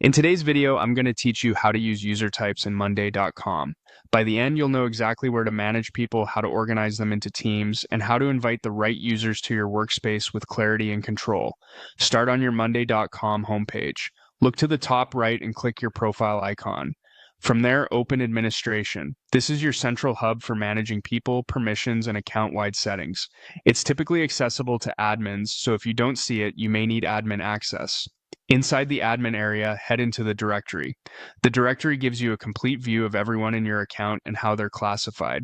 In today's video, I'm going to teach you how to use user types in Monday.com. By the end, you'll know exactly where to manage people, how to organize them into teams, and how to invite the right users to your workspace with clarity and control. Start on your Monday.com homepage. Look to the top right and click your profile icon. From there, open Administration. This is your central hub for managing people, permissions, and account-wide settings. It's typically accessible to admins, so if you don't see it, you may need admin access. Inside the admin area, head into the directory. The directory gives you a complete view of everyone in your account and how they're classified.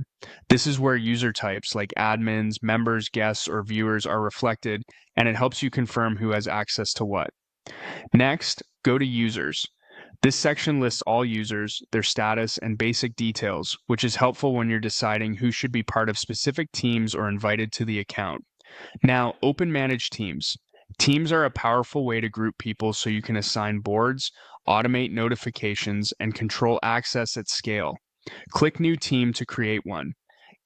This is where user types like admins, members, guests, or viewers are reflected, and it helps you confirm who has access to what. Next, go to Users. This section lists all users, their status, and basic details, which is helpful when you're deciding who should be part of specific teams or invited to the account. Now, open Manage Teams. Teams are a powerful way to group people so you can assign boards, automate notifications, and control access at scale. Click New Team to create one.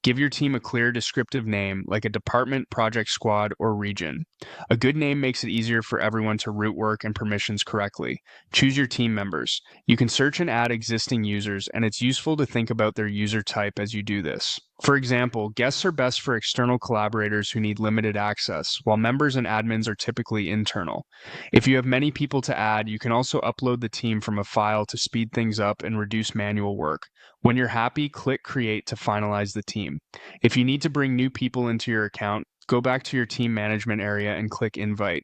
Give your team a clear descriptive name like a department, project squad, or region. A good name makes it easier for everyone to route work and permissions correctly. Choose your team members. You can search and add existing users, and it's useful to think about their user type as you do this. For example, guests are best for external collaborators who need limited access, while members and admins are typically internal. If you have many people to add, you can also upload the team from a file to speed things up and reduce manual work. When you're happy, click Create to finalize the team. If you need to bring new people into your account, go back to your team management area and click Invite.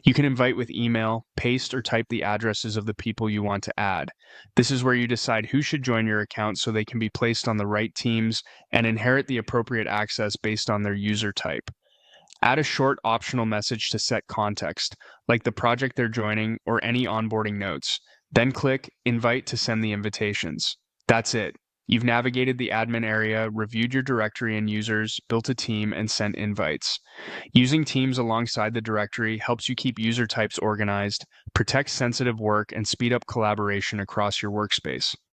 You can invite with email, paste or type the addresses of the people you want to add. This is where you decide who should join your account so they can be placed on the right teams and inherit the appropriate access based on their user type. Add a short optional message to set context, like the project they're joining or any onboarding notes. Then click Invite to send the invitations. That's it. You've navigated the admin area, reviewed your directory and users, built a team, and sent invites. Using teams alongside the directory helps you keep user types organized, protect sensitive work, and speed up collaboration across your workspace.